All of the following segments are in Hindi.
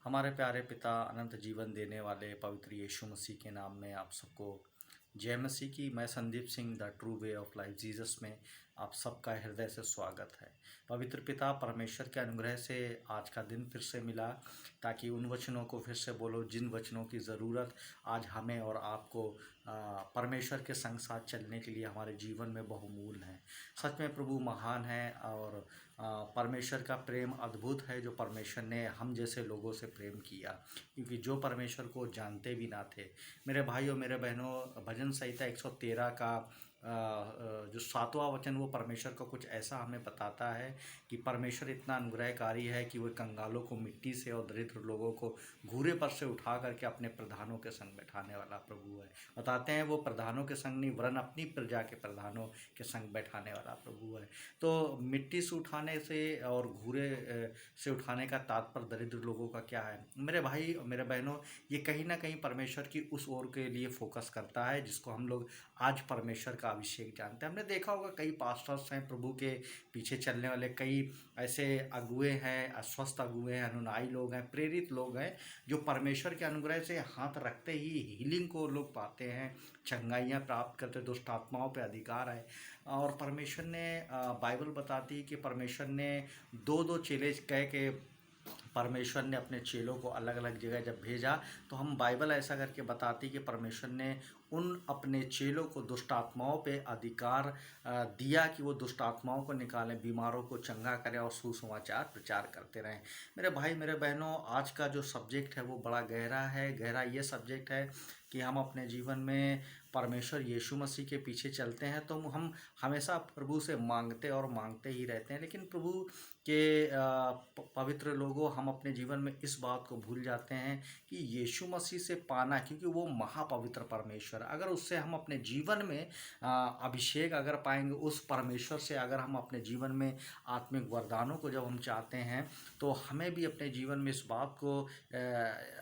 हमारे प्यारे पिता अनंत जीवन देने वाले पवित्र यीशु मसीह के नाम में आप सबको जय मसीह की। मैं Sandeep Singh the true way of life Jesus में आप सबका हृदय से स्वागत है। पवित्र पिता परमेश्वर के अनुग्रह से आज का दिन फिर से मिला ताकि उन वचनों को फिर से बोलो जिन वचनों की ज़रूरत आज हमें और आपको परमेश्वर के संग साथ चलने के लिए हमारे जीवन में बहुमूल्य है। सच में प्रभु महान है और परमेश्वर का प्रेम अद्भुत है जो परमेश्वर ने हम जैसे लोगों से प्रेम किया, क्योंकि जो परमेश्वर को जानते भी ना थे। मेरे भाइयों मेरे बहनों, भजन संहिता 113 का जो 7वां वचन वो परमेश्वर का कुछ ऐसा हमें बताता है कि परमेश्वर इतना अनुग्रहकारी है कि वह कंगालों को मिट्टी से और दरिद्र लोगों को घूरे पर से उठा करके अपने प्रधानों के संग बैठाने वाला प्रभु है। बताते हैं वो प्रधानों के संग नहीं वरन अपनी प्रजा के प्रधानों के संग बैठाने वाला प्रभु है। तो मिट्टी से उठाने से और घूरे से उठाने का तात्पर्य दरिद्र लोगों का क्या है मेरे भाई मेरे बहनों? ये कहीं ना कहीं परमेश्वर की उस ओर के लिए फोकस करता है जिसको हम लोग आज परमेश्वर का अभिषेक जानते हैं। हमने देखा होगा कई पास्टर्स हैं प्रभु के पीछे चलने वाले, कई ऐसे अगुए हैं, अस्वस्थ अगुए हैं, अनुनायी लोग हैं, प्रेरित लोग हैं जो परमेश्वर के अनुग्रह से हाथ रखते ही हीलिंग को लोग पाते हैं, चंगाइयाँ प्राप्त करते, दुष्ट आत्माओं पर अधिकार है। और परमेश्वर ने बाइबल बताती है कि परमेश्वर ने दो दो चेले कह के परमेश्वर ने अपने चेलों को अलग अलग जगह जब भेजा, तो हम बाइबल ऐसा करके बताती कि परमेश्वर ने उन अपने चेलों को दुष्ट आत्माओं पे अधिकार दिया कि वो दुष्ट आत्माओं को निकालें, बीमारों को चंगा करें और सुसमाचार प्रचार करते रहें। मेरे भाई मेरे बहनों, आज का जो सब्जेक्ट है वो बड़ा गहरा है। गहरा ये सब्जेक्ट है कि हम अपने जीवन में परमेश्वर यीशु मसीह के पीछे चलते हैं तो हम हमेशा प्रभु से मांगते और मांगते ही रहते हैं, लेकिन प्रभु के पवित्र लोगों हम अपने जीवन में इस बात को भूल जाते हैं कि यीशु मसीह से पाना, क्योंकि वो महापवित्र परमेश्वर, अगर उससे हम अपने जीवन में अभिषेक अगर पाएंगे, उस परमेश्वर से अगर हम अपने जीवन में आत्मिक वरदानों को जब हम चाहते हैं तो हमें भी अपने जीवन में इस बात को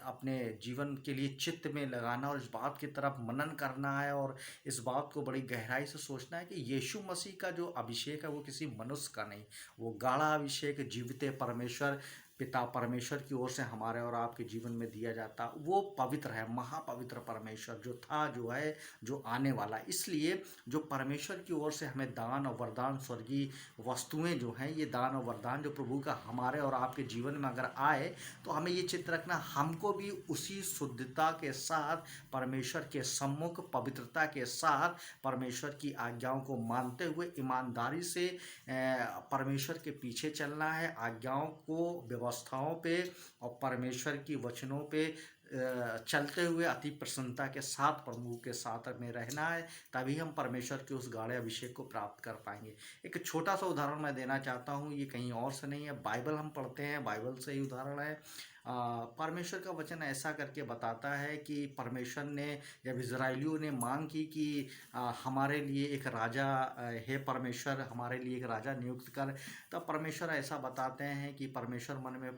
अपने जीवन के लिए चित्त में लगाना और इस बात की तरफ मनन करना है और इस बात को बड़ी गहराई से सोचना है कि यीशु मसीह का जो अभिषेक है वो किसी मनुष्य का नहीं, वो गाढ़ा अभिषेक जीवित परमेश्वर पिता परमेश्वर की ओर से हमारे और आपके जीवन में दिया जाता, वो पवित्र है, महापवित्र परमेश्वर जो था, जो है, जो आने वाला। इसलिए जो परमेश्वर की ओर से हमें दान और वरदान, स्वर्गीय वस्तुएं जो हैं, ये दान और वरदान जो प्रभु का हमारे और आपके जीवन में अगर आए तो हमें ये चित्र रखना, हमको भी उसी शुद्धता के साथ परमेश्वर के सम्मुख पवित्रता के साथ परमेश्वर की आज्ञाओं को मानते हुए ईमानदारी से परमेश्वर के पीछे चलना है, आज्ञाओं को, व्यवस्थाओं पे और परमेश्वर की वचनों पे चलते हुए अति प्रसन्नता के साथ प्रभु के साथ में रहना है। तभी हम परमेश्वर के उस गाढ़े अभिषेक को प्राप्त कर पाएंगे। एक छोटा सा उदाहरण मैं देना चाहता हूँ, ये कहीं और से नहीं है, बाइबल हम पढ़ते हैं, बाइबल से ही उदाहरण है। परमेश्वर का वचन ऐसा करके बताता है कि परमेश्वर ने जब इजराइलियों ने मांग की कि हमारे लिए एक राजा, हे परमेश्वर हमारे लिए एक राजा नियुक्त कर, तब परमेश्वर ऐसा बताते हैं कि परमेश्वर मन में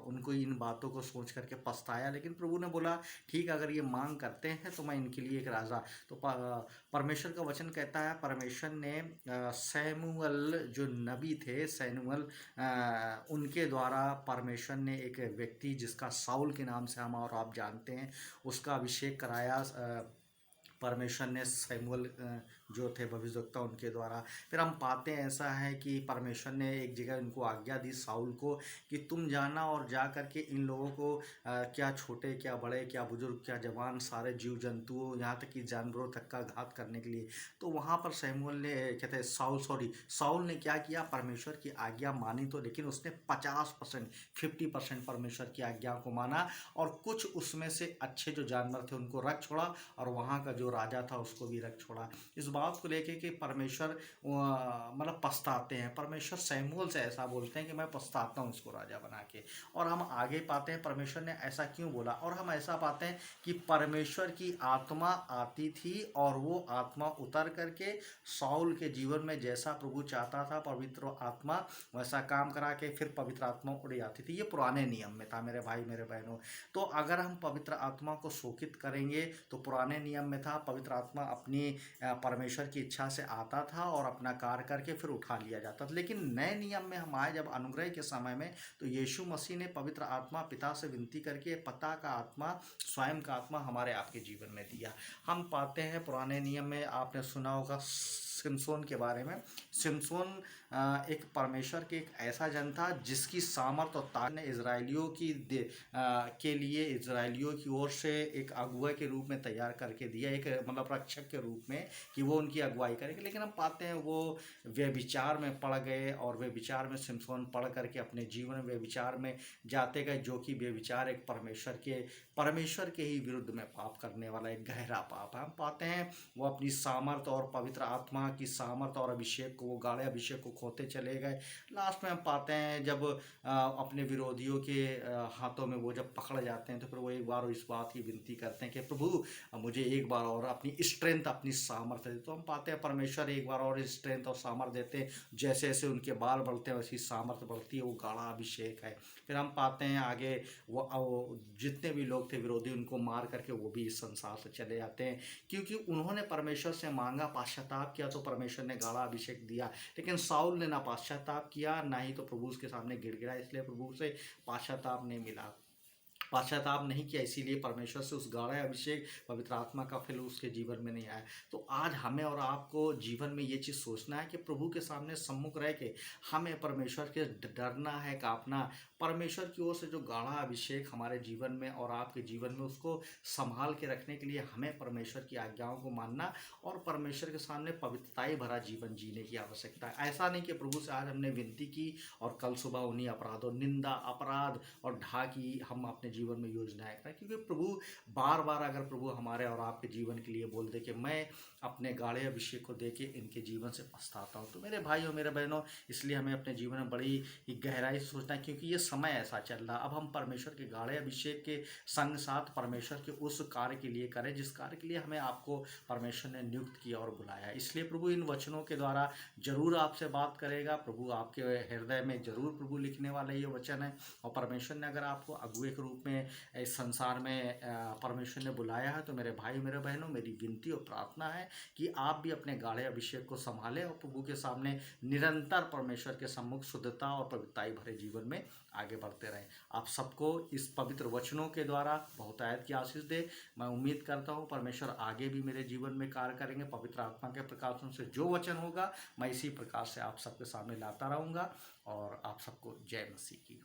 उनको इन बातों को सोच करके पछताया, लेकिन प्रभु ने बोला ठीक, अगर ये मांग करते हैं तो मैं इनके लिए एक राजा। तो परमेश्वर का वचन कहता है परमेश्वर ने सैमुअल जो नबी थे, सैमुअल उनके द्वारा परमेश्वर ने एक व्यक्ति जिसका साउल के नाम से हम और आप जानते हैं, उसका अभिषेक कराया परमेश्वर ने सैमुअल जो थे भविष्यवक्ता उनके द्वारा। फिर हम पाते हैं ऐसा है कि परमेश्वर ने एक जगह उनको आज्ञा दी साउल को कि तुम जाना और जा करके इन लोगों को क्या छोटे क्या बड़े क्या बुजुर्ग क्या जवान सारे जीव जंतुओं यहाँ तक कि जानवरों तक का घात करने के लिए। तो वहाँ पर सैमुअल ने कहते हैं साउल ने क्या किया, परमेश्वर की आज्ञा मानी तो, लेकिन उसने 50% 50% परमेश्वर की आज्ञा को माना और कुछ उसमें से अच्छे जो जानवर थे उनको रख छोड़ा और वहाँ का जो राजा था उसको भी रख छोड़ा। इस बात को लेके कि परमेश्वर मतलब पछताते हैं, परमेश्वर सैमुअल से ऐसा बोलते हैं कि मैं पछताता हूँ इसको राजा बना के। और हम आगे पाते हैं परमेश्वर ने ऐसा क्यों बोला, और हम ऐसा पाते हैं कि परमेश्वर की आत्मा आती थी और वो आत्मा उतर करके साउल के जीवन में जैसा प्रभु चाहता था पवित्र आत्मा वैसा काम करा के फिर पवित्र आत्मा उड़ जाती थी। ये पुराने नियम में था मेरे भाई मेरे बहनों। तो अगर हम पवित्र आत्मा को शोकित करेंगे तो पुराने नियम में था, पवित्र आत्मा अपनी परमेश्वर की इच्छा से आता था और अपना कार्य करके फिर उठा लिया जाता था। लेकिन नए नियम में हम आए जब अनुग्रह के समय में, तो यीशु मसीह ने पवित्र आत्मा पिता से विनती करके पता का आत्मा, स्वयं का आत्मा हमारे आपके जीवन में दिया। हम पाते हैं पुराने नियम में, आपने सुना होगा सिमसोन के बारे में। सिमसोन एक परमेश्वर के एक ऐसा जन था जिसकी सामर्थ और ताकत ने इजरायलियों के लिए इजरायलियों की ओर से एक अगुआ के रूप में तैयार करके दिया, एक मतलब रक्षक के रूप में, कि वो उनकी अगुवाई करेंगे। लेकिन हम पाते हैं वो व्यभिचार में पड़ गए, और व्यभिचार में सिमसोन पड़ करके अपने जीवन में व्यभिचार में जाते गए, जो कि व्यभिचार एक परमेश्वर के ही विरुद्ध में पाप करने वाला एक गहरा पाप है। हम पाते हैं वो अपनी सामर्थ और पवित्र आत्मा की सामर्थ और अभिषेक को, वो गाढ़े अभिषेक को खोते चले गए। लास्ट में हम पाते हैं जब अपने विरोधियों के हाथों में वो जब पकड़ जाते हैं, तो फिर वो एक बार इस बात की विनती करते हैं कि प्रभु मुझे एक बार और अपनी स्ट्रेंथ, अपनी सामर्थ्य दे। तो हम पाते हैं परमेश्वर एक बार और स्ट्रेंथ और सामर्थ्य देते हैं। जैसे जैसे उनके बाल बढ़ते हैं वैसी सामर्थ्य बढ़ती है, वो गाढ़ा अभिषेक है। फिर हम पाते हैं आगे वो जितने भी लोग थे विरोधी, उनको मार करके वो भी इस संसार से चले जाते हैं, क्योंकि उन्होंने परमेश्वर से मांगा, पाश्चाताप किया, तो परमेश्वर ने गाढ़ा अभिषेक दिया। लेकिन साउल ने ना पाश्चाताप किया, ना ही तो प्रभु के सामने गिड़गिड़ा, इसलिए प्रभु से पाश्चाताप नहीं मिला, पाश्चाताप नहीं किया, इसीलिए परमेश्वर से उस गाढ़े अभिषेक पवित्र आत्मा का फल उसके जीवन में नहीं आया। तो आज हमें और आपको जीवन में ये चीज़ सोचना है कि प्रभु के सामने सम्मुख रह के हमें परमेश्वर के डरना है, कांपना। परमेश्वर की ओर से जो गाढ़ा अभिषेक हमारे जीवन में और आपके जीवन में, उसको संभाल के रखने के लिए हमें परमेश्वर की आज्ञाओं को मानना और परमेश्वर के सामने पवित्रताई भरा जीवन जीने की आवश्यकता है। ऐसा नहीं कि प्रभु से आज हमने विनती की और कल सुबह उन्हीं अपराधों, निंदा, अपराध और ढाकी हम अपने जीवन में योजनाएं करें। क्योंकि प्रभु बार बार, अगर प्रभु हमारे और आपके जीवन के लिए बोल दे कि मैं अपने गाढ़े अभिषेक को देके इनके जीवन से पछताता हूँ, तो मेरे भाइयों, मेरे बहनों, इसलिए हमें अपने जीवन में बड़ी ही गहराई से सोचना है, क्योंकि ये समय ऐसा चल रहा। अब हम परमेश्वर के गाढ़े अभिषेक के संग साथ परमेश्वर के उस कार्य के लिए करें जिस कार्य के लिए हमें आपको परमेश्वर ने नियुक्त किया और बुलाया। इसलिए प्रभु इन वचनों के द्वारा जरूर आपसे बात करेगा। प्रभु आपके हृदय में जरूर प्रभु लिखने वाला ये वचन है। और परमेश्वर ने अगर आपको अगुए के रूप में इस संसार में परमेश्वर ने बुलाया है, तो मेरे भाई, मेरे बहनों, मेरी विनती और प्रार्थना है कि आप भी अपने गाढ़े अभिषेक को संभालें और प्रभु के सामने निरंतर परमेश्वर के सम्मुख शुद्धता और पवित्रताई भरे जीवन में आगे बढ़ते रहें। आप सबको इस पवित्र वचनों के द्वारा बहुतायत की आशीष दे। मैं उम्मीद करता हूँ परमेश्वर आगे भी मेरे जीवन में कार्य करेंगे। पवित्र आत्मा के प्रकाशन से जो वचन होगा, मैं इसी प्रकार से आप सबके सामने लाता रहूँगा। और आप सबको जय मसीह की।